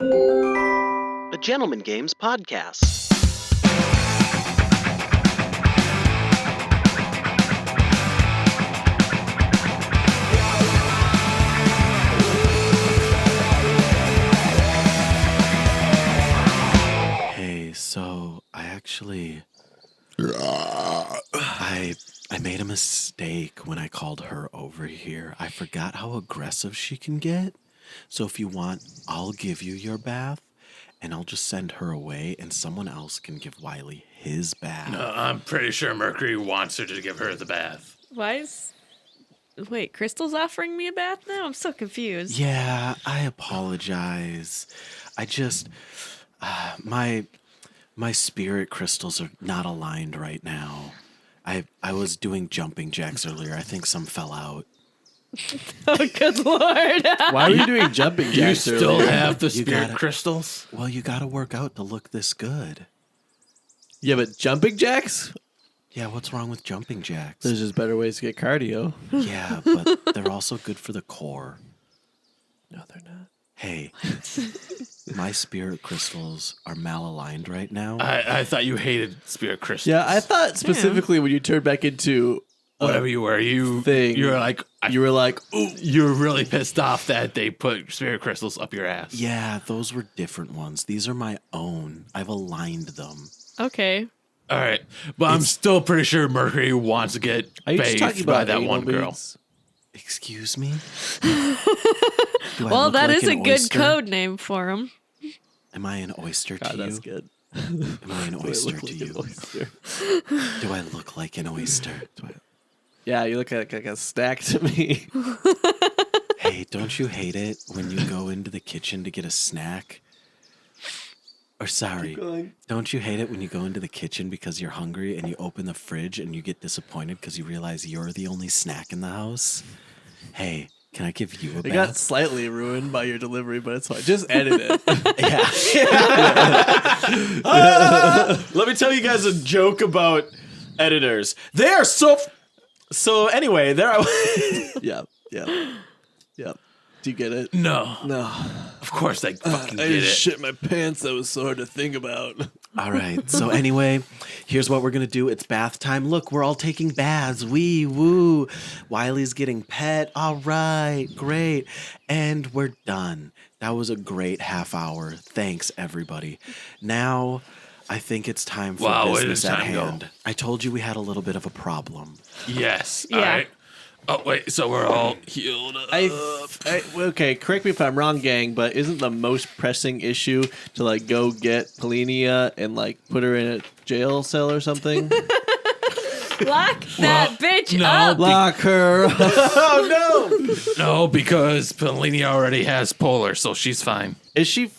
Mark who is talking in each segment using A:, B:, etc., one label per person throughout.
A: A Gentleman Games podcast.
B: Hey, so I made a mistake when I called her over here. I forgot how aggressive she can get. So if you want, I'll give you your bath, and I'll just send her away, and someone else can give Wiley his bath.
C: No, I'm pretty sure Mercury wants her to give her the bath.
D: Wait, Crystal's offering me a bath now? I'm so confused.
B: Yeah, I apologize. I just, my spirit crystals are not aligned right now. I was doing jumping jacks earlier. I think some fell out.
D: Oh, good lord.
E: Why are you doing jumping
C: You
E: jacks
C: still
E: earlier?
C: have the
B: You
C: spirit
B: got it.
C: crystals?
B: Well, you gotta work out to look this good.
E: Yeah, but jumping jacks?
B: Yeah, what's wrong with jumping jacks?
E: There's just better ways to get cardio.
B: Yeah, but they're also good for the core.
E: No, they're not.
B: Hey, my spirit crystals are malaligned right now.
C: I thought you hated spirit crystals.
E: Yeah, I thought specifically when you turned back into
C: Whatever you were, you were like,
E: you were like, ooh.
C: you were really pissed off that they put spirit crystals up your ass.
B: Yeah, those were different ones. These are my own. I've aligned them.
D: Okay.
C: All right, but I'm still pretty sure Mercury wants to get
E: Are you just talking
C: bathed by
E: about
C: that
E: anal
C: one girl.
E: beads?
B: Excuse me? Do I
D: Well,
B: look
D: that
B: like
D: is
B: an
D: a good
B: oyster?
D: code name for him.
B: Am I an oyster to
E: God,
B: you?
E: that's good.
B: Am I an
E: Do I
B: oyster
E: look
B: to
E: like
B: you?
E: an oyster?
B: Do I look like an oyster?
E: Yeah, you look like a snack to me.
B: Hey, don't you hate it when you go into the kitchen to get a snack? Or sorry, don't you hate it when you go into the kitchen because you're hungry and you open the fridge and you get disappointed because you realize you're the only snack in the house? Hey, can I give you a
E: It
B: bath?
E: got slightly ruined by your delivery, but it's fine. Just edit it.
F: Let me tell you guys a joke about editors. They are so anyway, there I
E: Yeah. Do you get it?
C: No,
E: No.
C: of course they fucking
E: I
C: get
E: just
C: it.
E: shit my pants. That was so hard to think about.
B: All right. So anyway, here's what we're going to do. It's bath time. Look, we're all taking baths. Wee woo. Wiley's getting pet. All right. Great. And we're done. That was a great half hour. Thanks, everybody. Now, I think it's time for
C: Wow, where
B: business
C: does
B: at
C: time go?
B: hand. I told you we had a little bit of a problem.
C: Yes.
D: Yeah.
C: All right. Oh wait, so we're all healed up.
E: Okay, correct me if I'm wrong, gang, but isn't the most pressing issue to like go get Polinia and like put her in a jail cell or something?
D: Lock that bitch
C: no.
D: up.
E: Lock her.
C: No, because Polinia already has polar, so she's fine.
E: Is she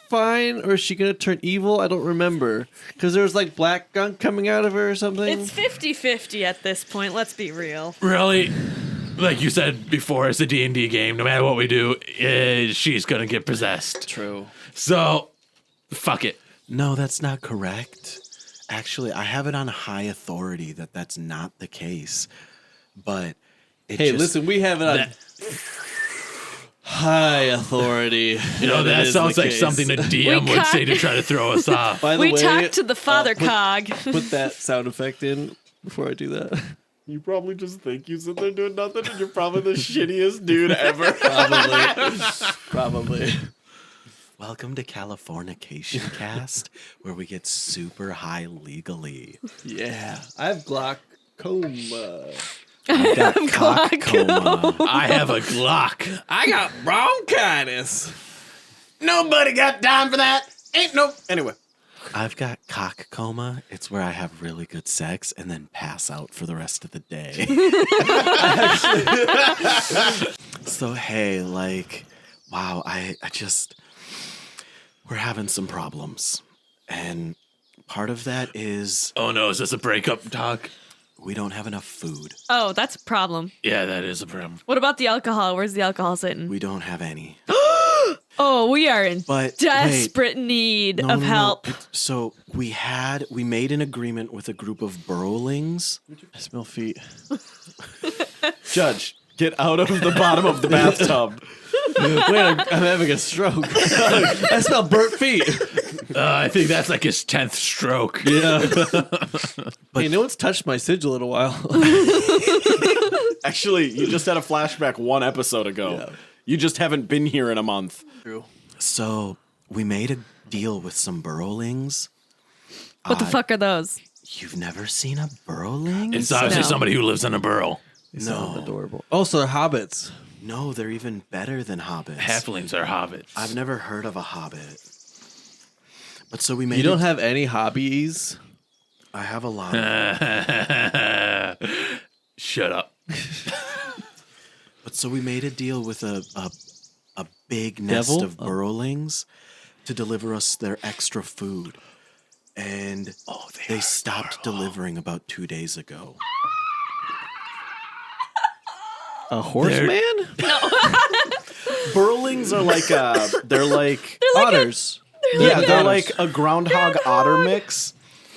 E: fine or is she gonna turn evil? I don't remember because there was like black gunk coming out of her or something.
D: It's 50-50 at this point, let's be real.
C: Really, like you said before, it's a D&D game. No matter what we do, she's gonna get possessed.
E: True.
C: So, fuck it.
B: No, that's not correct. Actually, I have it on high authority that that's not the case. But it
E: Hey,
B: just,
E: listen, we have it on high authority.
C: You know, that
E: is
C: sounds
E: the
C: like
E: case.
C: something a DM would say to try to throw us off.
E: By the
D: We
E: way,
D: talked to the father
E: put-
D: cog.
E: Put that sound effect in before I do that.
F: You probably just think you sit there doing nothing and you're probably the shittiest dude ever.
E: Probably.
B: Welcome to Californication Cast, where we get super high legally.
E: Yeah. I have glaucoma.
B: I've got cockcoma.
C: I have a Glock.
E: I got bronchitis.
F: Nobody got time for that. Ain't no. Anyway.
B: I've got cockcoma. It's where I have really good sex and then pass out for the rest of the day. So, hey, like, wow, I just, we're having some problems. And part of that is
C: Oh no, is this a breakup talk?
B: we don't have enough food.
D: Oh, that's a problem.
C: Yeah, that is a problem.
D: What about the alcohol? Where's the alcohol sitting?
B: We don't have any.
D: Oh, we are in
B: But wait.
D: desperate need
B: No,
D: of
B: no, no.
D: help.
B: So we made an agreement with a group of burrowlings.
E: I smell feet.
F: Judge, Get out of the bottom of the bathtub.
E: Wait, I'm having a stroke. I smell burnt feet.
C: I think that's like his 10th stroke.
E: Yeah. Hey, no one's touched my sigil in a while.
F: Actually, you just had a flashback 1 episode ago.
E: Yeah.
F: You just haven't been here in a month.
E: True.
B: So we made a deal with some burrowlings.
D: What the fuck are those?
B: You've never seen a burrowling?
C: It's obviously
D: No.
C: somebody who lives in a burrow.
E: They sound adorable. Oh, so they're hobbits.
B: No, they're even better than hobbits.
C: Halflings are hobbits.
B: I've never heard of a hobbit. But so we made
E: You don't
B: it-
E: have any hobbies?
B: I have a lot of
C: Shut up.
B: But so we made a deal with a big nest
E: Devil?
B: of burrowlings to deliver us their extra food. And they stopped delivering about 2 days ago.
E: A horseman?
F: Burrowlings are like they're like
E: Otters.
F: they're like a groundhog otter mix,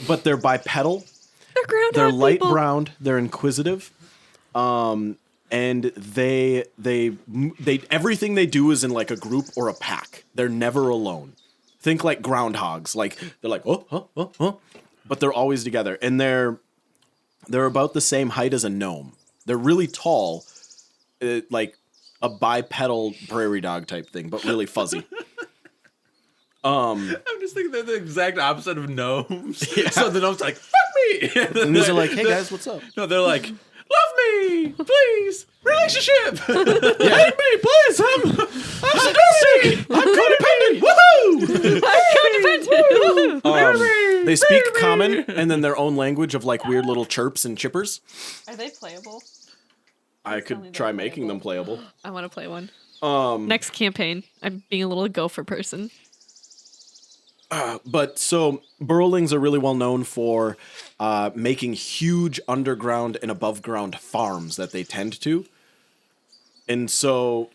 F: but they're bipedal.
D: They're groundhog
F: They're light
D: people.
F: brown. They're inquisitive. And they everything they do is in like a group or a pack. They're never alone. Think like groundhogs. Like they're like but they're always together. And they're about the same height as a gnome. They're really tall, like a bipedal prairie dog type thing, but really fuzzy.
C: I'm just thinking they're the exact opposite of gnomes. So the gnome's like, fuck me.
F: And these are like, hey guys, what's up?
C: No, they're like, love me, please, relationship. Hate me, please. I'm sadistic. I'm codependent. Woohoo!
F: They speak common and then their own language of like weird little chirps and chippers.
D: Are they playable?
F: I could try making them playable.
D: I want to play one. Next campaign, I'm being a little gopher person.
F: But so burrowlings are really well known for making huge underground and above ground farms that they tend to. And so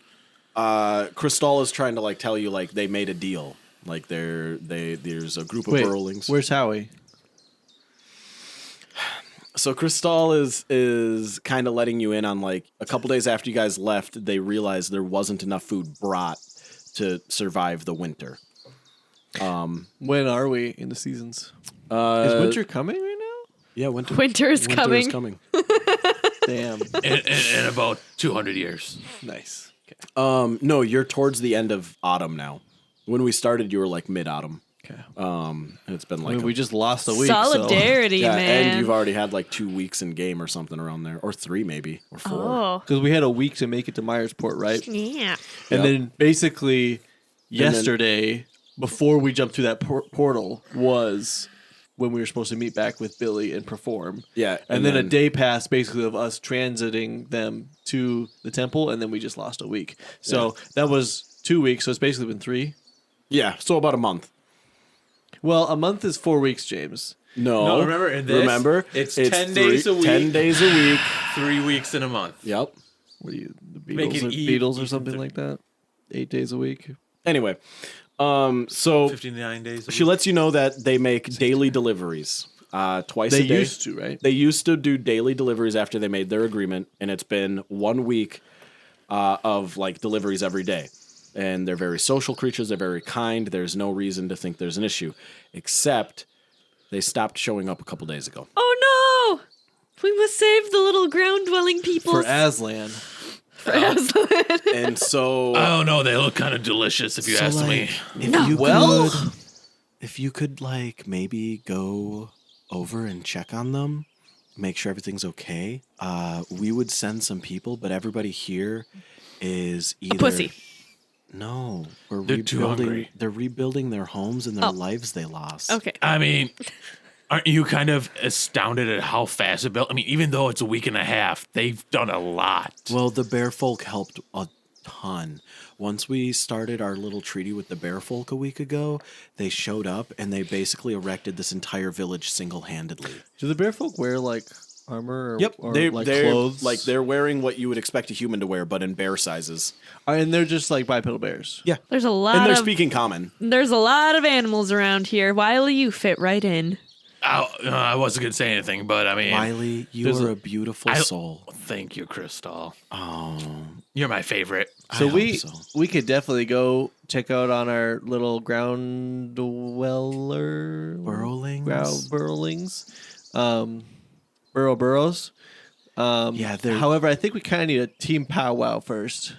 F: Crystal is trying to like tell you like they made a deal. Like there's a group of burrowlings.
E: Where's Howie?
F: So Crystal is kind of letting you in on like a couple days after you guys left, they realized there wasn't enough food brought to survive the winter.
E: When are we in the seasons? Is winter coming right now?
F: Yeah, winter.
D: Winter is
F: winter
D: coming.
F: is coming.
E: Damn.
C: In about 200 years.
E: Nice. Okay.
F: No, you're towards the end of autumn now. When we started, you were like mid-autumn.
E: Okay.
F: And it's been
E: I
F: like
E: mean, we just lost a week.
D: Solidarity,
F: yeah,
D: man.
F: and you've already had like 2 weeks in game or something around there, or 3 maybe, or 4.
D: Oh,
E: Because we had a week to make it to Myersport, right?
D: yeah.
E: And
F: Yep.
E: then basically yesterday, before we jumped through that portal, was when we were supposed to meet back with Billy and perform.
F: Yeah,
E: And then a day passed basically of us transiting them to the temple, and then we just lost a week. So that was 2 weeks, so it's basically been 3.
F: Yeah, so about a month.
E: Well, a month is 4 weeks, James.
C: No, remember, in this, it's 10 days a week.
F: 10 days a week.
C: 3 weeks in a month.
F: Yep.
E: What are you, the
C: Make
E: Beatles,
C: it
E: or,
C: eat-
E: Beatles or
C: eat
E: something
C: the-
E: like that? 8 days a week.
F: Anyway, so
C: 59 days a
F: she
C: week.
F: lets you know that they make daily deliveries twice
E: They
F: a day.
E: used to, right?
F: They used to do daily deliveries after they made their agreement, and it's been 1 week of like deliveries every day. And they're very social creatures. They're very kind. There's no reason to think there's an issue, except they stopped showing up a couple days ago.
D: Oh no! We must save the little ground-dwelling people.
E: For Aslan.
F: And so
C: I don't know. They look kind of delicious if you ask me.
B: If you could like maybe go over and check on them, make sure everything's okay. We would send some people, but everybody here is either
D: pussy.
B: No, we're
C: They're too
B: rebuilding.
C: hungry.
B: They're rebuilding their homes and their
D: Oh.
B: lives they lost.
D: Okay.
C: I mean, aren't you kind of astounded at how fast it built? I mean, even though it's a week and a half, they've done a lot.
B: Well, the bear folk helped a ton. Once we started our little treaty with the bear folk a week ago, they showed up and they basically erected this entire village single-handedly.
E: Do the bear folk wear like armor or,
F: yep,
E: or
F: they're
E: like clothes?
F: like they're wearing what you would expect a human to wear, but in bear sizes.
E: And they're just like bipedal bears.
F: Yeah,
D: There's a lot
F: and they're
D: of
F: speaking common.
D: there's a lot of animals around here. Wiley, you fit right in.
C: I wasn't gonna say anything, but I mean,
B: Wiley, you
C: there's
B: are a beautiful soul.
C: Thank you, Crystal.
B: Oh,
C: You're my favorite.
E: So
B: I
E: we
B: hope so.
E: we could definitely go check out on our little ground dweller burrowlings, burrows.
B: Yeah, they're-
E: However, I think we kind of need a team powwow first.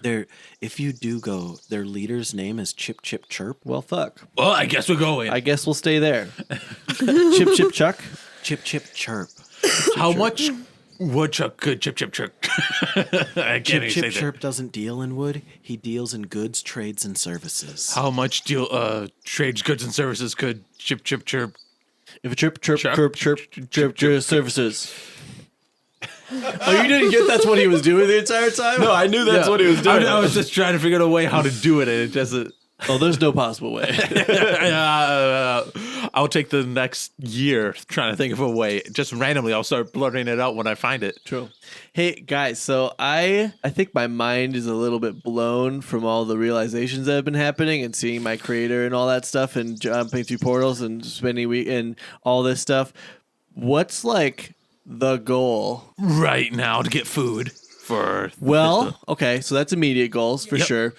B: If you do go, their leader's name is Chip Chip Chirp.
E: Well, fuck.
C: Well, I guess we're going.
E: I guess we'll stay there. Chip Chip Chuck.
B: Chip Chip Chirp.
C: How much woodchuck could Chip Chip Chirp? I can't
B: Chip
C: even
B: Chip
C: say
B: Chirp doesn't deal in wood. He deals in goods, trades, and services.
C: that. How much trade goods and services could Chip Chip Chirp?
E: If a chirp chirp
C: Chuck?
E: chirp chirp chirp chirp services. Oh, you didn't get that's what he was doing the entire time?
F: No, I knew that's what he was doing.
C: I was just trying to figure out a way how to do it, and it doesn't.
E: Oh, there's no possible way.
C: I'll take the next year trying to think of a way. Just randomly, I'll start blurting it out when I find it.
E: True. Hey guys, so I think my mind is a little bit blown from all the realizations that have been happening and seeing my creator and all that stuff and jumping through portals and spending a week and all this stuff. What's like the goal?
C: Right now to get food for.
E: Well, okay, so that's immediate goals for
C: Yep.
E: sure.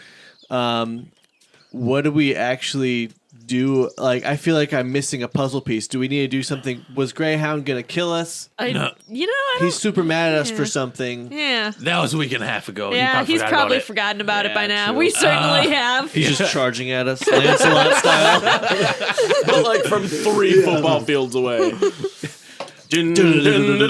E: What do we actually do? Like, I feel like I'm missing a puzzle piece. Do we need to do something? Was Greyhound gonna kill us?
D: I
C: No.
E: He's super mad at us for
D: Yeah.
E: something.
D: Yeah.
C: That was a week and a half ago.
D: Yeah, he's
C: forgot
D: probably
C: about it.
D: forgotten about it by
E: Yeah,
D: now.
E: true.
D: We certainly have.
E: He's just charging at us, Lancelot style.
F: But like from 3 football fields away.
C: And then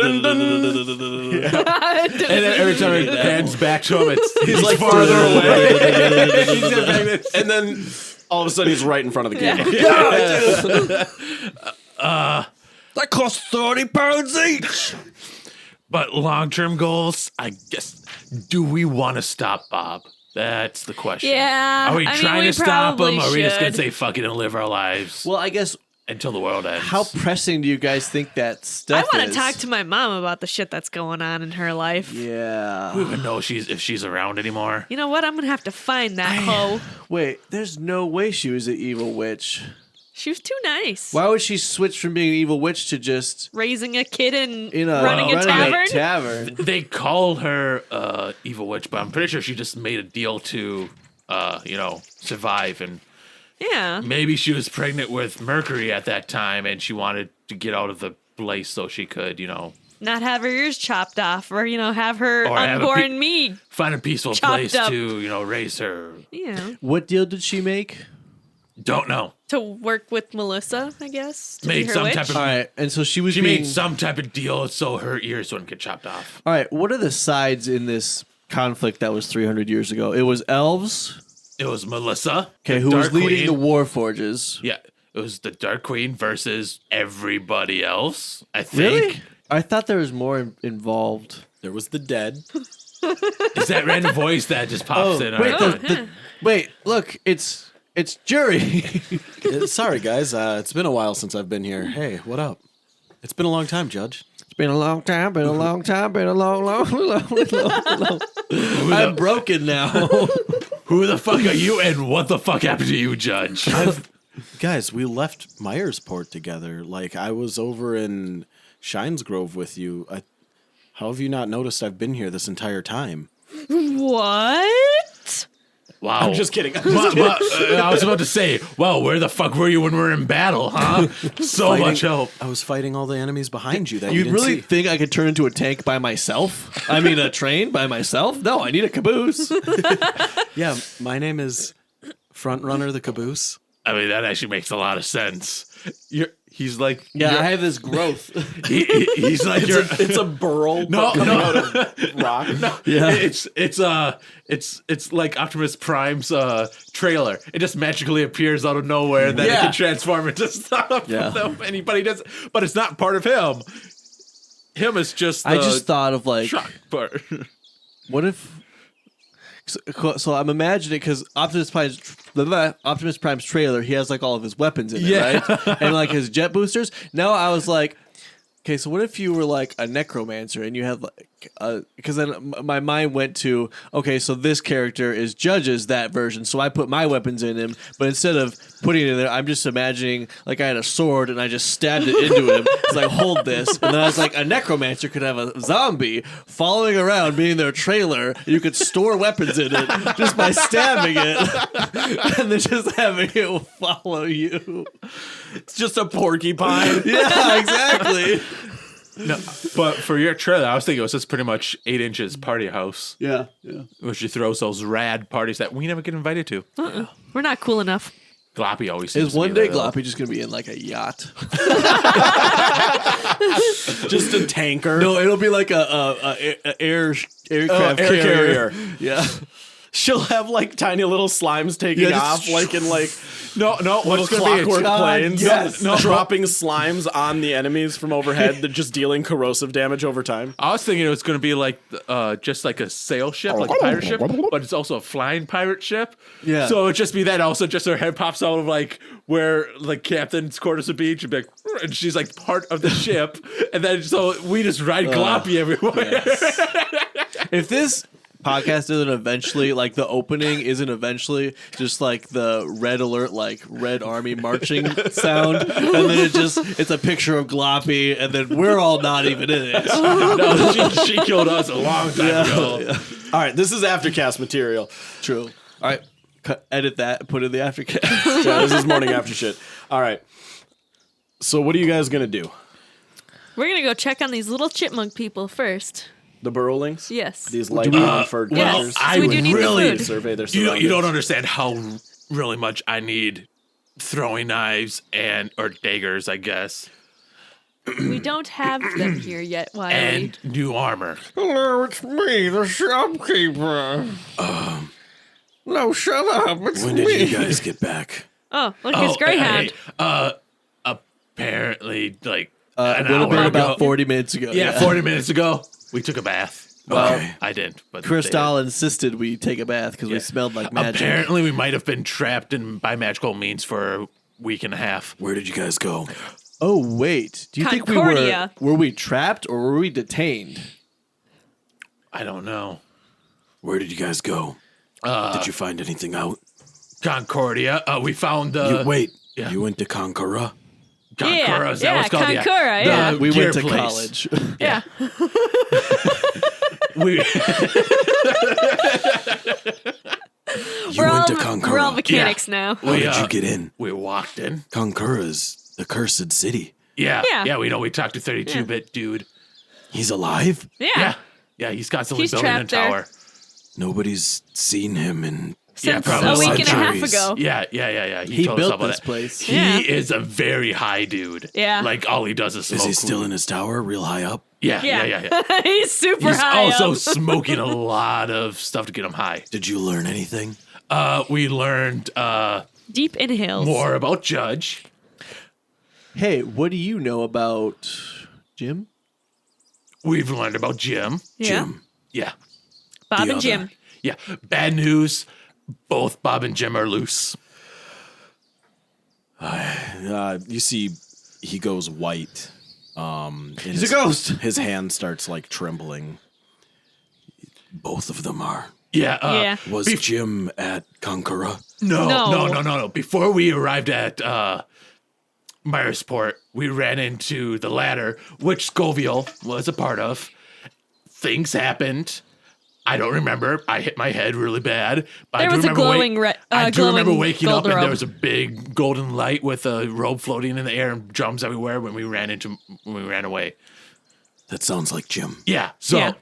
C: every time it pans back to him, he's like
F: farther away. And then all of a sudden he's right in front of the camera.
E: That costs 30 pounds each.
C: But long-term goals, I guess. Do we want to stop Bob? That's the question.
D: Yeah,
C: Are we
D: I mean,
C: trying
D: we
C: to stop him, or are we just gonna
D: should.
C: say fuck it and live our lives
E: Well, I guess,
C: until the world ends?
E: how pressing do you guys think that
D: I
E: stuff is?
D: want to talk to my mom about the shit that's going on in her life.
E: Yeah.
C: We don't even know if she's around anymore.
D: You know what? I'm gonna have to find that hoe.
E: Wait, there's no way she was an evil witch.
D: She was too nice.
E: Why would she switch from being an evil witch to just
D: Raising a kid and
E: in a
D: running a tavern.
C: They call her evil witch, but I'm pretty sure she just made a deal to, survive. And
D: Yeah.
C: maybe she was pregnant with Mercury at that time, and she wanted to get out of the place so she could,
D: Not have her ears chopped off, or have her
C: Or have a
D: unborn me.
C: find a peaceful
D: Chopped
C: place
D: up.
C: to, raise her.
D: Yeah.
E: What deal did she make?
C: Don't know.
D: To work with Melissa, I guess. To be
C: Made
D: her
C: some
D: witch.
C: type of.
E: All right, and so she was
C: She
E: being.
C: made some type of deal so her ears wouldn't get chopped off.
E: All right, what are the sides in this conflict that was 300 years ago? It was elves,
C: It was Melissa.
E: okay,
C: the
E: who was
C: Dark
E: leading the
C: Queen.
E: war forges.
C: Yeah, it was the Dark Queen versus everybody else. I think.
E: Really? I thought there was more involved.
F: There was the dead.
C: Is that random voice that just pops in?
E: wait,
C: Alright.
E: wait, look, it's Jury.
F: Sorry, guys. It's been a while since I've been here. Hey, what up? It's been a long time, Judge.
E: It's been a long time, been a long time, been a long. I'm broken now.
C: Who the fuck are you, and what the fuck happened to you, Judge?
F: Guys, we left Myersport together. Like, I was over in Shines Grove with you. How have you not noticed I've been here this entire time?
D: What?
C: Wow.
F: I'm just kidding.
C: I was about to say, well, where the fuck were you when we were in battle, huh? So much help.
F: I was fighting all the enemies behind you that you
E: You
F: didn't
E: really
F: see.
E: think I could turn into a tank by myself? I mean, a train by myself? No, I need a caboose.
F: Yeah, my name is Frontrunner the Caboose.
C: I mean, that actually makes a lot of sense. He's like,
E: Yeah, I have this growth.
C: he's like,
F: It's a burl
C: No,
F: coming
C: no.
F: out of rock.
E: Yeah.
C: It's like Optimus Prime's trailer. It just magically appears out of nowhere, and then it
F: Yeah.
C: can transform into stuff.
E: Yeah.
C: Anybody does, but it's not part of him. Him is just.
E: I just thought of like,
C: shock part.
E: what if? So I'm imagining because Optimus Prime's trailer, he has like all of his weapons in it,
C: Yeah.
E: right? And like his jet boosters. Now I was like, Okay, so what if you were like a necromancer and you had like because then my mind went to, okay, so this character is Judge's that version, so I put my weapons in him, but instead of putting it in there, I'm just imagining like I had a sword and I just stabbed it into him. It's like, hold this, and then I was like, a necromancer could have a zombie following around, being their trailer. You could store weapons in it just by stabbing it, and then just having it follow you.
F: It's just a porcupine.
E: Yeah, exactly.
C: No, but for your trailer, I was thinking it was just pretty much 8 inches party house,
E: Yeah.
C: which you throws those rad parties that we never get invited to.
D: We're not cool enough.
C: Gloppy always seems
E: Is
C: to
E: one
C: be
E: day
C: there, though.
E: Gloppy just gonna be in like a yacht?
F: Just a tanker.
E: No, it'll be like a aircraft
F: air
E: carrier.
F: carrier.
E: Yeah.
F: She'll have like tiny little slimes taking
E: Yeah,
F: off,
E: just-
F: like in like
C: No,
F: little
C: what's going to be
F: clockwork planes,
E: yes.
F: dropping slimes on the enemies from overhead. They're just dealing corrosive damage over time.
C: I was thinking it was going to be like just like a sail ship, like a pirate ship, but it's also a flying pirate ship.
E: Yeah.
C: So it'd just be that. Also, just her head pops out of like where like Captain's quarters would be. She'd be like, and she's like part of the ship, and then so we just ride Gloppy everywhere.
E: If this podcast isn't eventually like the opening isn't eventually just like the red alert, like Red Army marching sound, and then it's a picture of Gloppy, and then we're all not even in it.
C: No, she killed us a long time ago.
E: Yeah.
F: All right, this is aftercast material.
E: True. All right. Edit that. Put in the aftercast.
F: Yeah, this is morning after shit. All right. So what are you guys gonna do?
D: We're gonna go check on these little chipmunk people first.
F: The burrowlings?
D: Yes.
F: These light furred
D: Yes.
F: creatures.
D: So we do need the food.
F: Survey their
C: You
F: surroundings.
C: don't understand how really much I need throwing knives and or daggers, I guess,
D: We don't have them here yet, Wiley.
C: and new armor.
E: Hello, it's me, the shopkeeper. No, shut up. It's
F: When did you guys get back?
D: Oh, look, it's Greyhound.
C: Apparently, like
E: It
C: an
E: would have been
C: hour
E: about
C: ago.
E: 40 minutes ago.
C: Yeah, 40 minutes ago, we took a bath. Well,
F: Okay.
C: I didn't, but
E: Cristal insisted we take a bath because we smelled like magic.
C: Apparently, we might have been trapped by magical means for a week and a half.
F: Where did you guys go?
E: Oh, wait. Do you think
D: Concordia.
E: were we trapped or were we detained?
C: I don't know.
F: Where did you guys go? Did you find anything out?
C: Concordia. We found
F: Wait,
C: yeah.
F: you went to Concordia?
C: Concordia. Is that what it's called?
D: Concordia, yeah.
E: We
C: gear
E: went to
C: place.
E: college.
D: Yeah.
C: We,
F: You went to Concordia.
D: We're all mechanics now.
F: How did you get in?
C: we walked in.
F: Concordia's the cursed city.
C: Yeah.
D: Yeah.
C: Yeah, we know. We talked to 32-bit dude.
F: He's alive?
D: Yeah.
C: Yeah. Yeah, he's constantly
D: He's
C: building a
D: trapped there.
C: tower.
F: Nobody's seen him in
D: Since
C: probably
D: a week and a half
F: centuries.
D: ago.
C: Yeah.
E: He
C: told us
E: built
C: about
E: this
C: that.
E: place.
C: He
D: Yeah.
C: is a very high dude.
D: Yeah.
C: Like, all he does is smoke
F: Is he still
C: weed.
F: in his tower, real high up?
C: Yeah.
D: He's super
C: He's
D: high
C: also
D: up.
C: smoking a lot of stuff to get him high.
F: Did you learn anything?
C: We learned
D: Deep inhales.
C: more about Judge.
E: Hey, what do you know about Jim?
C: We've learned about Jim.
D: Yeah.
F: Jim.
C: Yeah.
D: Bob
F: The
D: and Jim.
F: other.
C: Yeah. Bad news. Both Bob and Jim are loose.
F: You see, he goes white.
E: He's a ghost.
F: His hand starts like trembling. Both of them are.
C: Yeah.
D: Yeah.
F: Was Jim at Concordia?
C: No. Before we arrived at Myersport, we ran into the ladder, which Scoville was a part of. Things happened. I don't remember. I hit my head really bad. But
D: There
C: I do
D: was a
C: remember
D: glowing
C: I do remember
D: glowing
C: waking up
D: gold
C: and there
D: robe.
C: was a big golden light with a robe floating in the air and drums everywhere when we ran away.
F: That sounds like Jim.
C: Yeah. So
D: Yeah.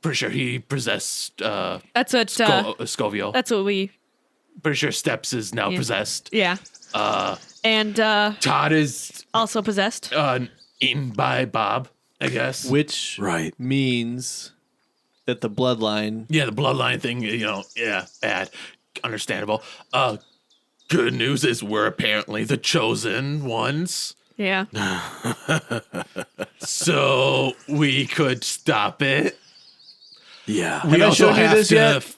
C: pretty sure he possessed
D: That's what.
C: Scoville.
D: That's what we.
C: Pretty sure Steps is now possessed.
D: Yeah. And
C: Todd is
D: also possessed.
C: eaten by Bob, I guess.
E: Which
F: Right.
E: means that the bloodline.
C: Yeah, the bloodline thing, bad. Understandable. Good news is we're apparently the chosen ones.
D: Yeah.
C: So we could stop it.
F: Yeah.
C: We
E: I
C: also
E: showed you
C: have
E: this
C: to
E: yet?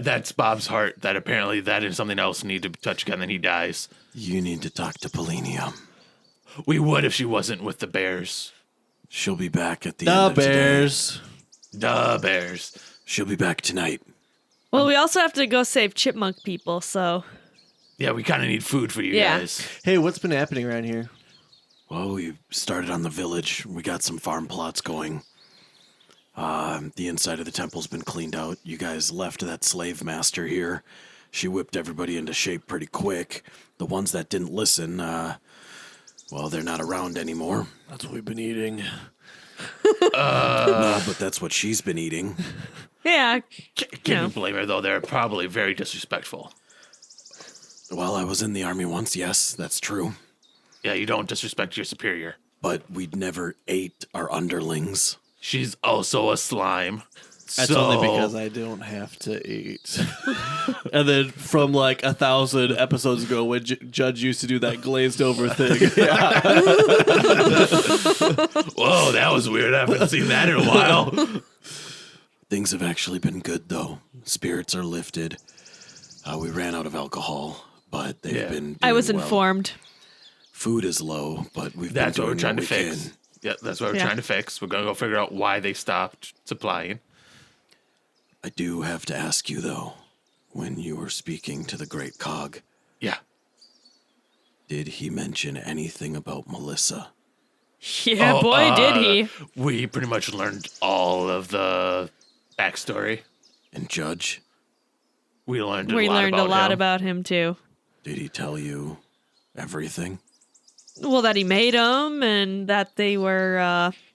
C: that's Bob's heart. That apparently that is something else need to touch again, then he dies.
F: You need to talk to Polinium.
C: We would if she wasn't with the bears.
F: She'll be back at the
E: The
F: end of today.
E: bears.
C: The bears.
F: She'll be back tonight.
D: Well, we also have to go save chipmunk people, so.
C: Yeah, we kind of need food for you
D: Yeah.
C: guys.
E: Hey, what's been happening around here?
F: Well, we started on the village. We got some farm plots going. The inside of the temple's been cleaned out. You guys left that slave master here. She whipped everybody into shape pretty quick. The ones that didn't listen, well, they're not around anymore.
E: That's what we've been eating.
F: No, but that's what she's been eating.
D: Yeah.
C: Can you blame her, though? They're probably very disrespectful.
F: Well, I was in the army once, yes, that's true.
C: Yeah, you don't disrespect your superior.
F: But we'd never ate our underlings.
C: She's also a slime.
E: That's only because I don't have to eat. And then from like 1,000 episodes ago when Judge used to do that glazed over thing.
C: Whoa, that was weird. I haven't seen that in a while.
F: Things have actually been good, though. Spirits are lifted. We ran out of alcohol, but they've been doing
D: I was
F: well.
D: informed.
F: Food is low, but we've
C: That's
F: been
C: what we're
F: doing
C: trying to
F: we
C: fix.
F: can.
C: Yeah, that's what we're trying to fix. We're going to go figure out why they stopped supplying.
F: I do have to ask you, though, when you were speaking to the Great Cog,
C: Yeah.
F: did he mention anything about Melissa?
D: Yeah, boy, did he.
C: We pretty much learned all of the backstory.
F: And Judge,
C: We learned
D: We learned a lot
C: him.
D: about him, too.
F: did he tell you everything?
D: Well, that he made them and that they were,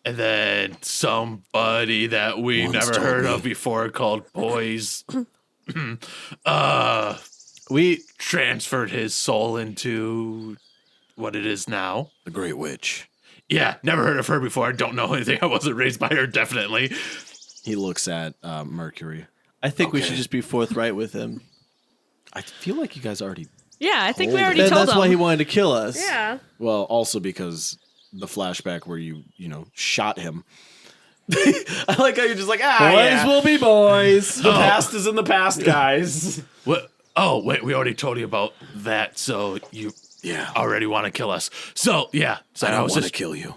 C: And then somebody that we
F: Once
C: never
F: told
C: heard
F: me.
C: of before called Boys
E: We
C: transferred his soul into what it is now.
F: The Great Witch.
C: Yeah, never heard of her before. I don't know anything. I wasn't raised by her, definitely.
F: He looks at Mercury.
E: I think we
F: Okay.
E: should just be forthright with him.
F: I feel like you guys already...
D: yeah, I think we
F: Told
D: already
E: Then
D: told
E: that's
D: him.
E: why he wanted to kill us.
D: Yeah.
F: Well, also because the flashback where you shot him. I like how you're just like,
E: Boys will be boys.
F: The past is in the past, guys.
C: What? Oh, wait, we already told you about that, so you
F: Yeah.
C: already want to kill us. So, yeah. So
F: I don't
C: was
F: want to
C: just,
F: kill you.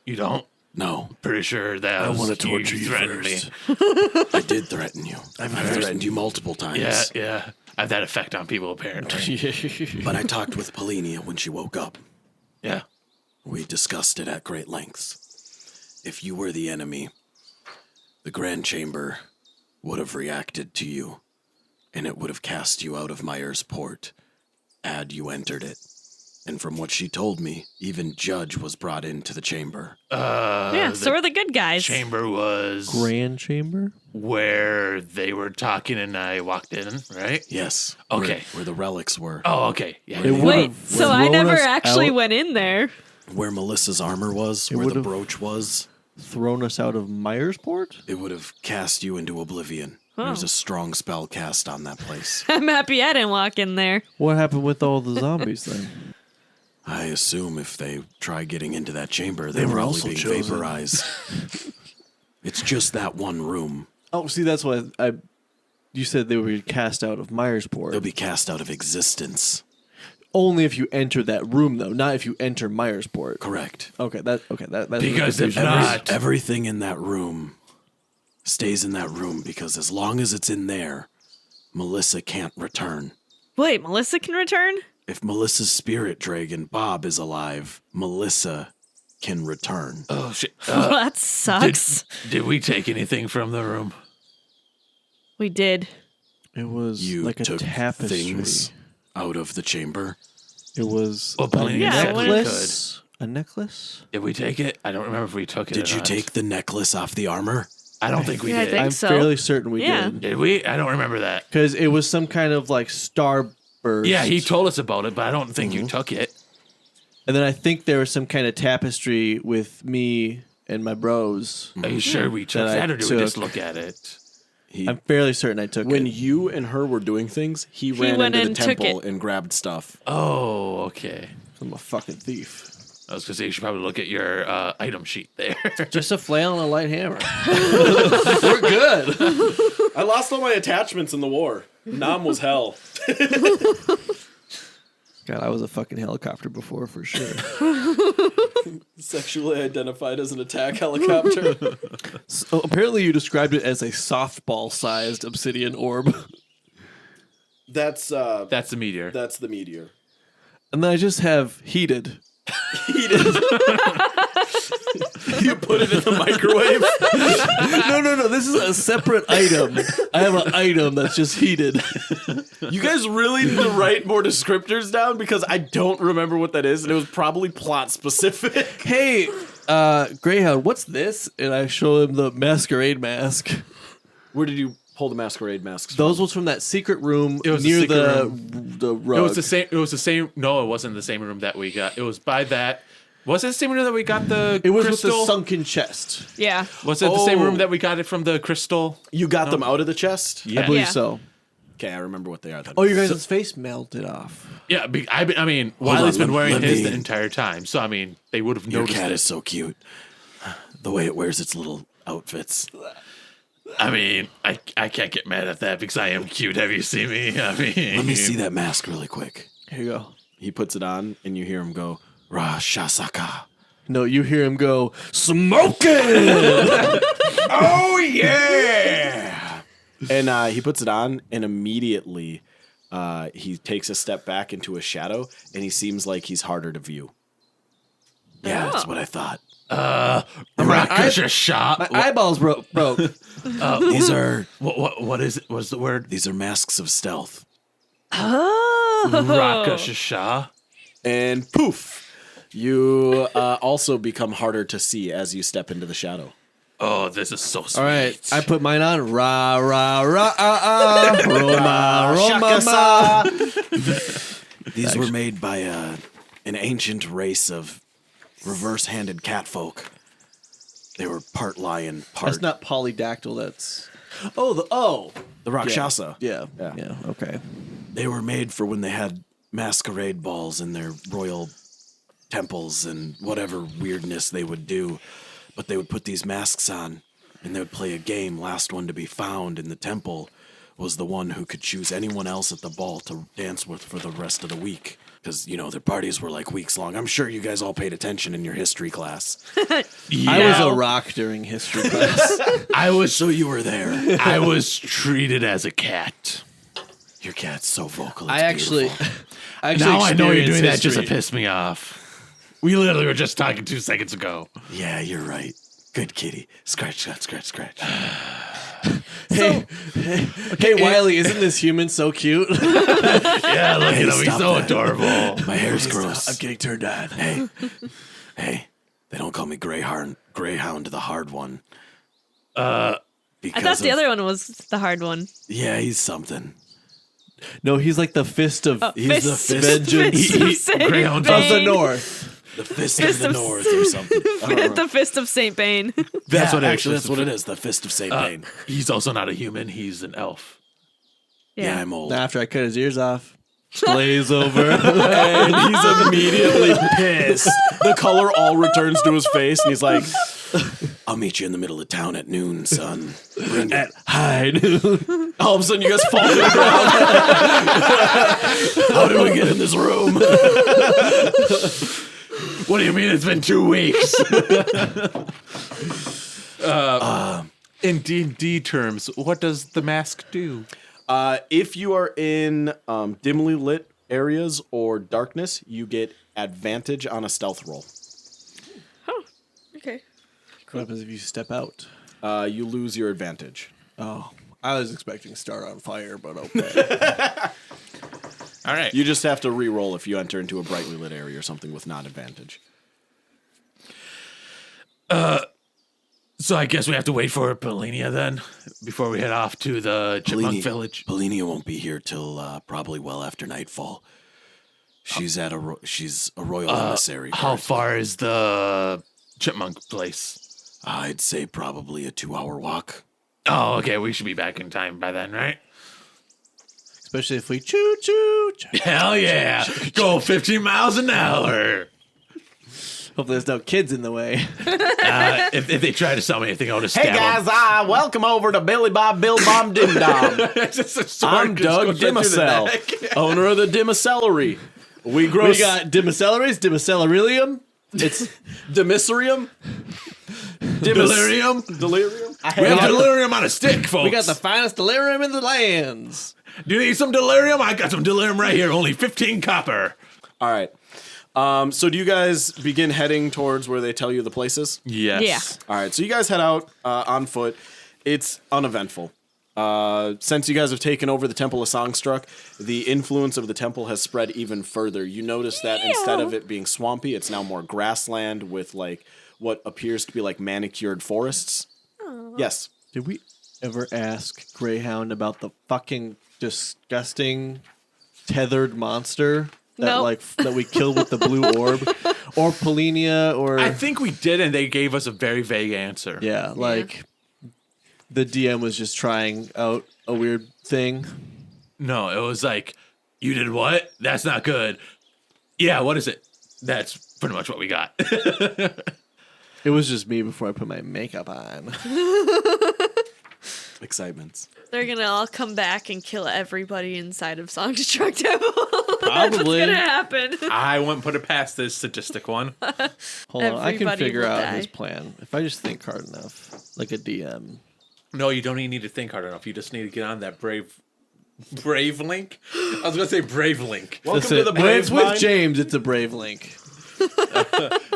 C: You don't?
F: No.
C: Pretty sure that
F: I
C: was
F: want to torture you
C: threatened
F: first.
C: me.
F: I did threaten you. I've threatened you multiple times.
C: Yeah, yeah. I have that effect on people, apparently.
F: But I talked with Polinia when she woke up.
C: Yeah.
F: We discussed it at great lengths. If you were the enemy, the Grand Chamber would have reacted to you, and it would have cast you out of Myers Port, had you entered it. And from what she told me, even Judge was brought into the chamber.
D: Yeah, so we're the good guys.
C: Chamber was
E: Grand chamber?
C: where they were talking and I walked in, right?
F: Yes.
C: Okay.
F: Where the relics were.
C: Oh, okay. Yeah.
E: It
C: yeah.
D: Wait,
E: would've
D: so I
E: thrown
D: never
E: us
D: actually
E: out.
D: went in there.
F: Where Melissa's armor was, where the
E: would've-
F: brooch was.
E: Thrown us out of Myersport?
F: It would have cast you into oblivion. There's a strong spell cast on that place.
D: I'm happy I didn't walk in there.
E: What happened with all the zombies then?
F: I assume if they try getting into that chamber,
E: They
F: they're
E: were
F: probably
E: also
F: being
E: chosen.
F: vaporized. It's just that one room.
E: Oh, see, that's why you said they were cast out of Myersport.
F: They'll be cast out of existence.
E: Only if you enter that room, though, not if you enter Myersport.
F: Correct.
E: Okay, that's
C: Because
E: the
C: if
E: confusion.
C: not-
F: Everything in that room stays in that room because as long as it's in there, Melissa can't return.
D: Wait, Melissa can return?
F: If Melissa's spirit dragon, Bob, is alive, Melissa can return.
C: Oh, shit.
D: Well, that sucks.
C: Did we take anything from the room?
D: We did.
E: It was
F: You
E: like a
F: took
E: tapestry.
F: things out of the chamber.
E: It was
C: Well,
E: a
C: Polina
D: Yeah,
C: said we
E: necklace. A necklace?
C: Did we take it? I don't remember if we took it.
F: Did
C: or
F: you
C: not.
F: take the necklace off the armor?
C: I don't think we
D: Yeah, I
C: did.
D: think
E: I'm
D: so.
E: fairly certain we
D: Yeah.
E: did.
C: Did we? I don't remember that.
E: Because it was some kind of like starburst.
C: Yeah, he told us about it, but I don't think you took it.
E: And then I think there was some kind of tapestry with me and my bros.
C: Are you sure we took
E: That I
C: that, or did we just
E: took.
C: look at it?
E: I'm fairly certain I took
F: When
E: it.
F: you and her were doing things, he ran
D: went
F: into the
D: and took
F: temple
D: it.
F: and grabbed stuff.
C: Oh, okay.
E: I'm a fucking thief.
C: I was gonna say you should probably look at your item sheet there.
E: Just a flail and a light hammer. We're good.
F: I lost all my attachments in the war. Nam was hell.
E: God, I was a fucking helicopter before for sure.
F: Sexually identified as an attack helicopter.
E: So apparently you described it as a softball-sized obsidian orb.
F: That's
C: That's the meteor.
F: that's the meteor.
E: And then I just have heated.
F: You put it in the microwave.
E: No. This is a separate item. I have an item that's just heated.
F: You guys really need to write more descriptors down because I don't remember what that is, and it was probably plot specific.
E: Hey, Greyhound, what's this? And I show him the masquerade mask.
F: Where did you pull the masquerade masks from?
E: Those was from that secret room
C: It was the
E: near
C: secret
E: the rug.
C: It was the same. It was the same. No, it wasn't the same room that we got. It was by that. Was it the same room that we got the
E: It was
C: crystal?
E: with the sunken chest.
D: Yeah.
C: Was it the same
F: Oh.
C: room that we got it from the crystal?
F: You got them out of the chest?
C: Yeah.
E: I believe
D: Yeah.
E: so.
F: Okay, I remember what they are then.
E: Oh, your guys' face melted off.
C: Yeah. I mean, Wiley's
B: on,
C: been
B: let-
C: wearing
B: let
C: his
B: me-
C: the entire time, so I mean, they would have
B: Your
C: noticed
B: cat
C: it.
B: is so cute. The way it wears its little outfits.
C: I mean, I can't get mad at that because I am cute. Have you seen me? I mean,
B: Let me see that mask really quick.
E: Here you go.
F: He puts it on, and you hear him go,
B: Ra Shasaka.
E: No, you hear him go, smoking!
F: "Oh yeah!" And he puts it on, and immediately he takes a step back into a shadow, and he seems like he's harder to view.
B: Yeah, that's what I thought.
C: Rakasha shot.
E: My eyeballs broke.
B: These are
C: What is it? What's the word?
B: these are masks of stealth.
D: Oh.
C: Rakasha shah.
F: And poof, you also become harder to see as you step into the shadow.
C: Oh, this is so sweet.
E: All right, I put mine on. Ra, ra, ra, Roma, Roma, ma.
B: These were made by an ancient race of reverse-handed catfolk. They were part lion, part
E: That's not polydactyl, that's...
F: The Rakshasa.
E: Yeah,
F: Yeah.
E: yeah, okay.
B: They were made for when they had masquerade balls in their royal temples and whatever weirdness they would do. But they would put these masks on and they would play a game. Last one to be found in the temple was the one who could choose anyone else at the ball to dance with for the rest of the week. Because, you know, their parties were like weeks long. I'm sure you guys all paid attention in your history class.
E: I was a rock during history class.
B: So you were there.
C: I was treated as a cat.
B: Your cat's so vocal. It's
E: I actually
C: Now I know you're doing that
E: experienced
C: just to
E: history.
C: piss me off. We literally were just talking 2 seconds ago.
B: Yeah, you're right. Good kitty. Scratch, scratch, scratch, scratch.
E: Hey, Wiley, isn't this human so cute?
C: Yeah, look at him. He's
B: stop
C: so
B: that.
C: adorable.
B: My hair's gross.
E: I'm getting turned on.
B: Hey, they don't call me Greyhound the hard one.
D: I thought the other one was the hard one.
B: Yeah, he's something.
E: No, he's like the fist of
B: He's the fist,
E: vengeance
D: of Saint
C: Greyhound
E: of the
D: Bane.
E: north.
B: the fist of the north or something.
D: The fist of Saint Bane.
C: That's what
B: actually
C: it is.
B: that's what it is. The fist of Saint Bane.
C: He's also not a human. He's an elf.
B: Yeah, I'm old.
E: After I cut his ears off, glaze over.
F: And he's immediately pissed. The color all returns to his face, and he's like,
B: I'll meet you in the middle of town at noon, son. Bring it.
E: Hide.
F: all of a sudden you guys fall to the ground.
B: How did we get in this room?
C: What do you mean? It's been 2 weeks. In D&D terms, what does the mask do?
F: If you are in dimly lit areas or darkness, you get advantage on a stealth roll.
D: Okay.
E: What happens if you step out?
F: You lose your advantage.
E: Oh, I was expecting start on fire, but okay.
C: All right.
F: You just have to re-roll if you enter into a brightly lit area or something with not advantage.
C: So I guess we have to wait for Polinia then before we head off to the Chipmunk Village.
B: Polinia won't be here till probably well after nightfall. She's she's a royal emissary.
C: How far is the Chipmunk place?
B: I'd say probably a 2-hour walk.
C: Oh, okay. We should be back in time by then, right?
E: Especially if we choo choo.
C: Hell yeah. Go 15 miles an hour.
E: Hope there's no kids in the way.
C: If they try to sell me anything, I'll just
F: Hey
C: stab
F: guys, welcome over to Billy Bob Bill Bomb Dim Dom.
C: them.
F: I'm Doug Dimacell, owner of the Dimacelery. We grow.
E: We got Dimicellarius, Dimicellarilium. It's
F: Demiserium.
C: Delirium.
F: Delirium.
C: We have delirium on a stick, folks.
E: we got the finest delirium in the lands.
C: Do you need some delirium? I got some delirium right here. Only 15 copper.
F: All right. So do you guys begin heading towards where they tell you the places?
C: Yes.
D: Yeah.
F: All right. So you guys head out on foot. It's uneventful. Since you guys have taken over the Temple of Songstruck, the influence of the temple has spread even further. You notice that instead of it being swampy, it's now more grassland with like what appears to be like manicured forests. Yes.
E: Did we ever ask Greyhound about the fucking disgusting tethered monster that
D: Nope.
E: that we killed with the blue orb, or Polinia, or
C: I think we did, and they gave us a very vague answer.
E: yeah, like the DM was just trying out a weird thing.
C: No, it was like, you did what? That's not good. Yeah, what is it? That's pretty much what we got.
E: It was just me before I put my makeup on.
F: Excitements.
D: They're gonna all come back and kill everybody inside of Songstruck Temple.
E: Probably.
D: That's gonna happen.
C: I wouldn't put it past this sadistic one.
E: Hold on, I can
D: Everybody
E: figure
D: will
E: out
D: die.
E: his plan if I just think hard enough, like a DM.
C: No, you don't even need to think hard enough. You just need to get on that brave link. I was gonna say brave link.
F: Welcome
E: That's
F: to
E: it.
F: the
E: When
F: Brave
E: it's with
F: Mind.
E: James, it's a brave link.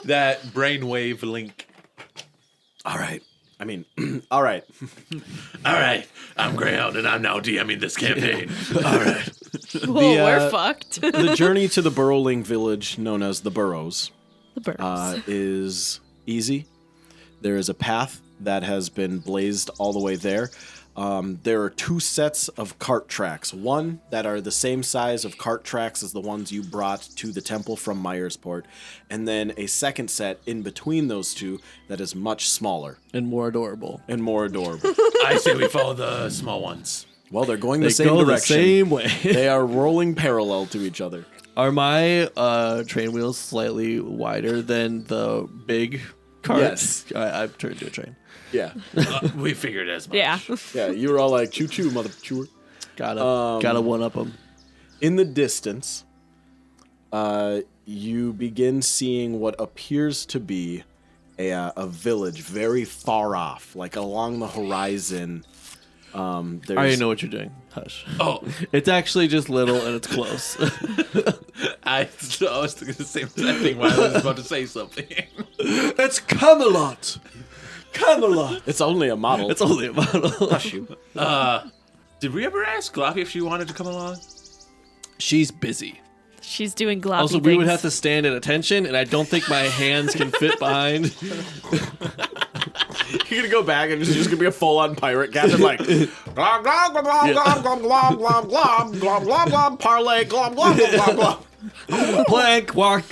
C: That brainwave link.
F: All right. I mean, all right.
C: All right, I'm Greyhound, and I'm now DMing this campaign. All right.
D: Whoa,
F: The,
D: we're fucked.
F: The journey to the burrowing village known as the Burrows
D: The birds.
F: is easy. There is a path that has been blazed all the way there. There are two sets of cart tracks. One that are the same size of cart tracks as the ones you brought to the temple from Myersport, and then a second set in between those two that is much smaller
E: And more adorable.
F: and more adorable.
C: I say we follow the small ones.
F: Well, they're going
E: They
F: the same
E: go
F: direction.
E: the same way.
F: They are rolling parallel to each other.
E: Are my train wheels slightly wider than the big carts?
F: Yes.
E: I've turned into a train.
F: Yeah.
C: We figured as much.
D: Yeah.
F: Yeah, you were all like, choo choo, mother chewer.
E: Gotta one up them.
F: In the distance, you begin seeing what appears to be a village very far off, like along the horizon.
E: I already know what you're doing. Hush.
C: Oh,
E: It's actually just little and it's close.
C: I was thinking the same thing while I was about to say something.
E: It's Camelot. Camelot.
F: It's only a model.
E: It's only a model.
C: Did we ever ask Gloppy if she wanted to come along?
E: She's busy.
D: She's doing gloppy
E: Also,
D: things.
E: we would have to stand at attention, and I don't think my hands can fit behind.
F: You're gonna go back and it's just gonna be a full-on pirate captain, like glom glom glom glom glom glom glom glom glom glom glom parlay glom glom glom glom glom
E: Plank, walk,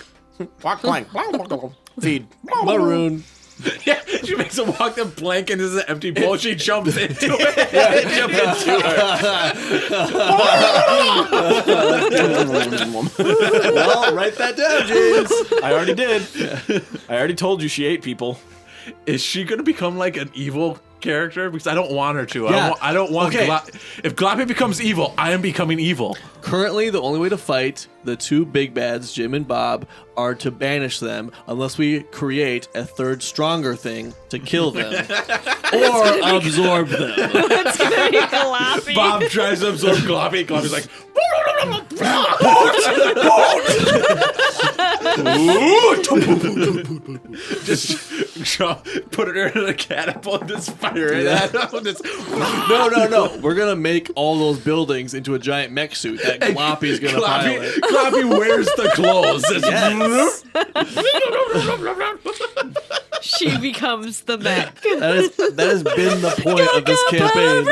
F: walk plank glom glom glom feed
E: maroon.
C: Yeah, she makes him walk the plank into the empty bowl. She jumps into it. Jump into her.
E: Well, write that down, James.
F: I already did. I already told you she ate people.
C: Is she gonna become like an evil character? Because I don't want her to.
E: Yeah.
C: I don't want.
E: Okay.
C: If Gloppy becomes evil, I am becoming evil.
E: Currently, the only way to fight the two big bads, Jim and Bob, are to banish them unless we create a third stronger thing to kill them or absorb them.
D: It's gonna be gloppy.
C: Bob tries to absorb Gloppy. Gloppy's like, just put her in a catapult and just fire it at him. Just,
E: No. We're gonna make all those buildings into a giant mech suit that Gloppy's gonna pilot.
C: Gloppy wears the clothes. It's-
D: She becomes the mech.
E: That has been the point of this campaign.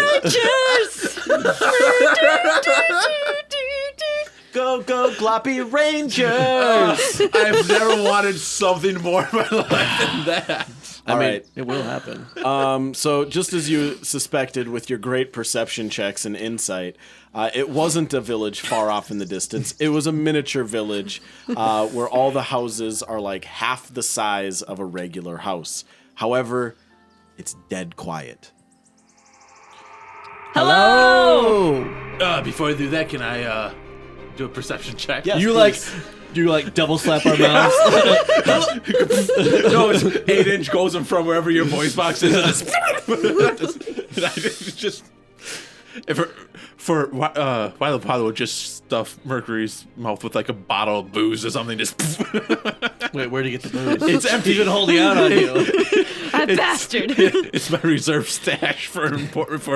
F: Go go gloppy rangers!
C: I've never wanted something more in my life than that.
E: I
F: All
E: mean,
F: right.
E: it will happen.
F: So just as you suspected with your great perception checks and insight, it wasn't a village far off in the distance. It was a miniature village where all the houses are like half the size of a regular house. However, it's dead quiet.
D: Hello.
E: Oh,
C: Before I do that, can I do a perception check?
F: Yes,
E: you
F: please.
E: You like double slap our mouths.
C: No, it's 8-inch goes in from wherever your voice box is. And it's just for Wily Pilot would just stuff Mercury's mouth with like a bottle of booze or something. Just
E: Wait, where'd you get the booze?
C: it's empty.
E: He's been holding out on you.
D: That bastard.
C: It's my reserve stash for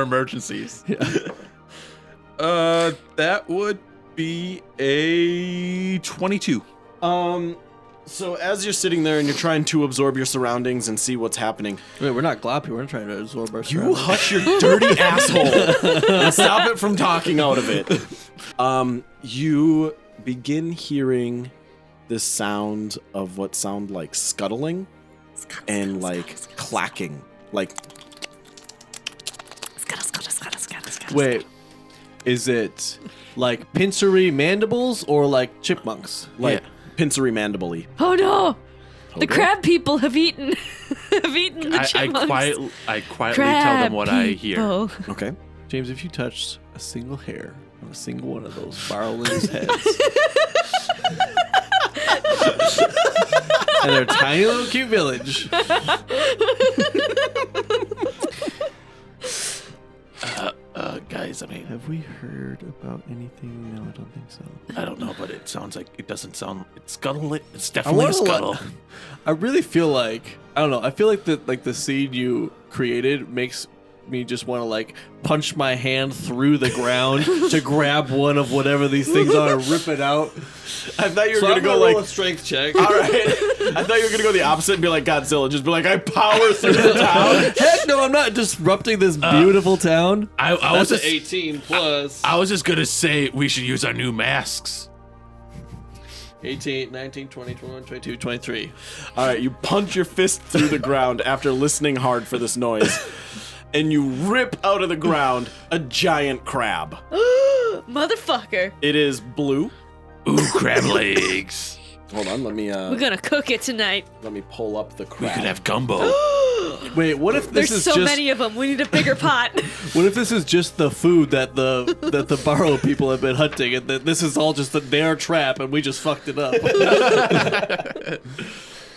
C: emergencies.
E: Yeah.
C: That would be a 22.
F: So as you're sitting there and you're trying to absorb your surroundings and see what's happening,
E: Wait, we're not gloppy. We're not trying to absorb our
F: you
E: surroundings.
F: hush your dirty asshole and stop it from talking out of it. You begin hearing the sound of what sound like scuttling and like clacking, like
E: Wait, is it like pincery mandibles or like chipmunks?
F: pincery mandible-y.
D: Oh no! The
F: Okay.
D: crab people have eaten the
C: I
D: chipmunks.
C: quietly tell them what I hear.
D: people.
F: Okay.
E: James, if you touched a single hair on a single one of those borrowlings' heads, and their tiny little cute village.
C: Guys, I mean,
E: Have we heard about anything? No, I don't think so.
C: I don't know, but it sounds like it doesn't sound. It's scuttle. It's definitely a scuttle.
E: I really feel like I don't know. I feel like the scene you created makes me just want to like punch my hand through the ground to grab one of whatever these things are and rip it out.
F: I thought you were
E: So
F: gonna
E: I'm
F: go
E: roll
F: like
E: a strength check.
F: all right. I thought you were gonna go the opposite and be like Godzilla, just be like I power through the town.
E: Heck no, I'm not disrupting this beautiful town.
C: I was
E: That's an
C: just
E: 18 plus.
C: I was just gonna say we should use our new masks.
E: 18, 19, 20, 21, 22, 23.
F: All right, you punch your fist through the ground after listening hard for this noise, and you rip out of the ground a giant crab.
D: Motherfucker.
F: It is blue.
C: Ooh, crab legs.
F: Hold on, let
D: We're gonna cook it tonight.
F: me pull up the
C: We
F: crab.
C: could have gumbo.
E: Wait, what if this
D: There's
E: is
D: so
E: just
D: many of them. We need a bigger pot.
E: what if this is just the food that the Barrow people have been hunting, and that this is all just their trap, and we just fucked it up?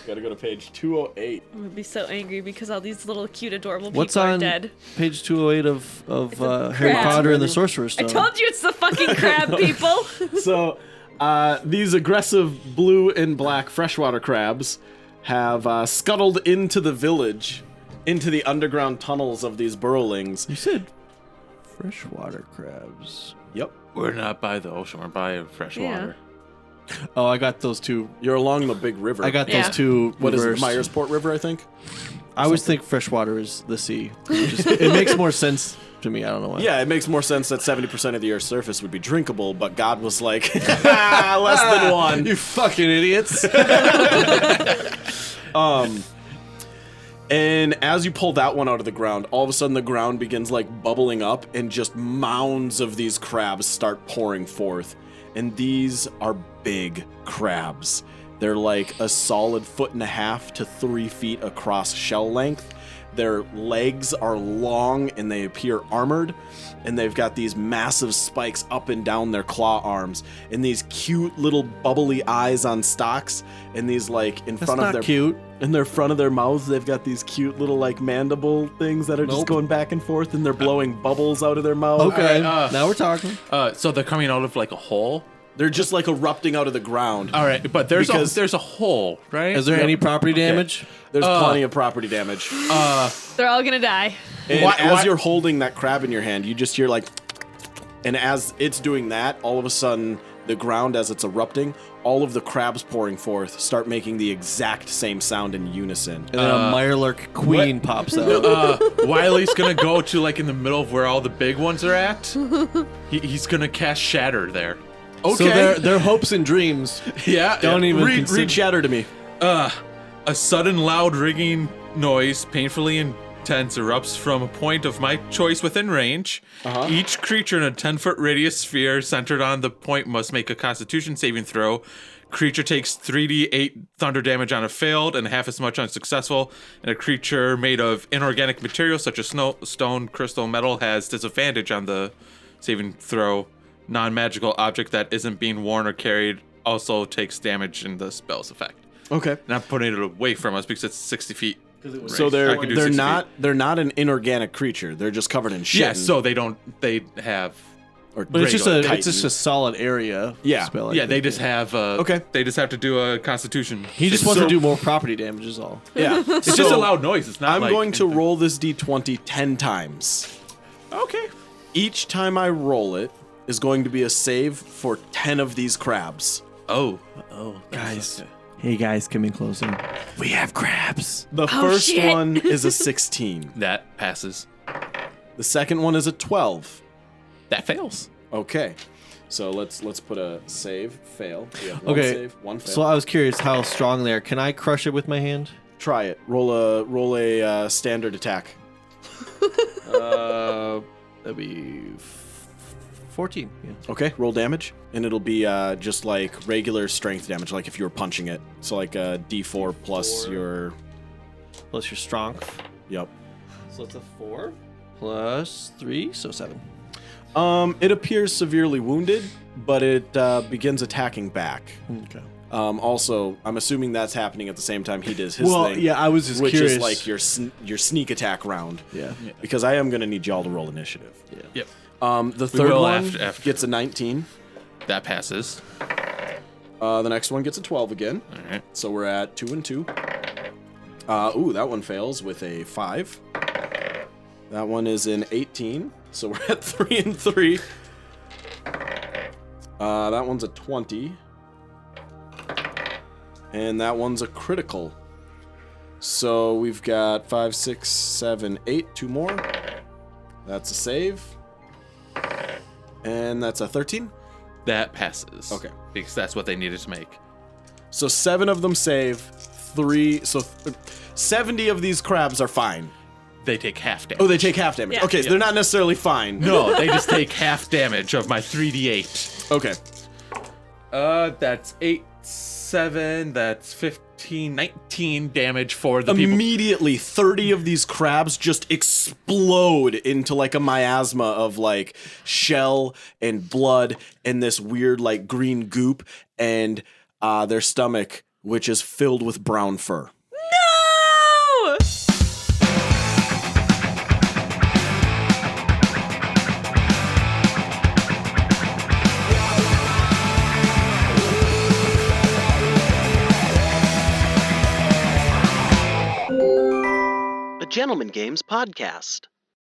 F: Gotta go to page 208.
D: I'm gonna be so angry because all these little cute, adorable people
E: What's
D: are
E: on
D: dead.
E: page 208 of
D: It's a
E: Harry
D: crab.
E: Potter and the Sorcerer's
D: I
E: Stone?
D: told you it's the fucking crab people.
F: So, these aggressive blue and black freshwater crabs have scuttled into the village, into the underground tunnels of these burrowlings.
E: You said freshwater crabs.
F: Yep.
C: We're not by the ocean. We're by freshwater.
E: Oh, I got those two.
F: You're along the big river.
E: I got
D: Yeah.
E: those two.
F: what is it,
E: reversed.
F: Myersport River, I think?
E: I always think freshwater is the sea. It makes more sense to me. I don't know why.
F: Yeah, it makes more sense that 70% of the Earth's surface would be drinkable, but God was like, less than one.
E: You fucking idiots.
F: And as you pull that one out of the ground, all of a sudden the ground begins like bubbling up and just mounds of these crabs start pouring forth. And these are big crabs. They're like a solid 1.5 to 3 feet across shell length. Their legs are long and they appear armored. And they've got these massive spikes up and down their claw arms. And these cute little bubbly eyes on stalks. And these like in front of their
E: cute.
F: in their front of their mouths, they've got these cute little like mandible things that are just
E: Nope.
F: going back and forth, and they're blowing bubbles out of their mouth.
E: Okay,
C: Alright,
E: now we're talking.
C: So they're coming out of like a hole.
F: They're just like erupting out of the ground.
C: All right, but there's
F: Because-
C: a hole, right?
E: Is there any property damage?
F: There's plenty of property damage.
D: They're all gonna die.
F: And
C: Why-
F: as
C: why-
F: you're holding that crab in your hand, you just hear like, and as it's doing that, all of a sudden, the ground as it's erupting, all of the crabs pouring forth start making the exact same sound in unison.
E: And then a Mirelurk queen pops out.
C: Wiley's gonna go to like in the middle of where all the big ones are at. He's gonna cast Shatter there.
E: So their hopes and dreams
C: Yeah.
E: don't even
F: Read
E: consider-
F: Shatter to me.
C: A sudden loud ringing noise, painfully intense, erupts from a point of my choice within range. Each creature in a 10-foot radius sphere centered on the point must make a Constitution saving throw. Creature takes 3d8 thunder damage on a failed and half as much on successful. And a creature made of inorganic materials such as snow, stone, crystal, metal has disadvantage on the saving throw. Non-magical object that isn't being worn or carried also takes damage in the spell's effect.
F: Okay.
C: Not putting it away from us because it's 60 feet.
F: So
C: I
F: they're
C: could do
F: they're
C: 60
F: not
C: feet.
F: they're not an inorganic creature. They're just covered in shit.
C: Yeah, so they have
E: But it's just
F: regular
E: it's just a solid area.
F: Yeah.
E: Spell, I
C: yeah,
E: think.
C: they just have
F: Okay.
C: They just have to do a Constitution.
E: He just wants to do more property damage. Is all.
F: Yeah.
C: It's just a loud noise. It's not.
F: I'm
C: like
F: going to
C: anything.
F: roll this d20 10 times.
C: Okay.
F: Each time I roll it is going to be a save for 10 of these crabs.
C: Oh,
E: Guys. Hey guys, come in closer. We have crabs.
F: The first
D: shit.
F: one is a 16.
C: that passes.
F: The second one is a 12.
C: That fails.
F: Okay. So let's put a save, fail. We have one
E: Okay.
F: save, one fail.
E: So I was curious how strong they are. Can I crush it with my hand?
F: Try it. Roll a standard attack.
E: That'd be 14. Yeah.
F: Okay, roll damage, and it'll be just like regular strength damage, like if you were punching it. So like a D4 plus your.
E: Plus your strong.
F: Yep.
E: So it's a 4 plus 3, so 7.
F: It appears severely wounded, but it begins attacking back.
E: Okay.
F: Also, I'm assuming that's happening at the same time he does his
E: Well,
F: thing.
E: yeah, I was just
F: which
E: curious.
F: is like your sneak attack round.
E: Yeah.
F: Because I am gonna need y'all to roll initiative.
C: Yep.
F: The third
C: will
F: one
C: after.
F: gets a 19.
C: That passes.
F: The next one gets a 12 again.
C: All right.
F: So we're at 2 and 2. That one fails with a 5. That one is an 18. So we're at 3 and 3. That one's a 20. And that one's a critical. So we've got 5, 6, 7, 8. 2 more. That's a save. And that's a 13.
C: That passes.
F: Okay.
C: Because that's what they needed to make.
F: So 7 of them save. 3. So 70 of these crabs are fine.
C: They take half damage.
F: Oh, they take half damage.
D: Yeah.
F: Okay, so they're not necessarily fine.
C: No, they just take half damage of my 3d8.
F: Okay.
C: That's 8, 7, that's 15, 19 damage for the people.
F: Immediately, 30 of these crabs just explode into like a miasma of like shell and blood and this weird like green goop and their stomach, which is filled with brown fur.
D: No!
A: A Gentleman Games podcast.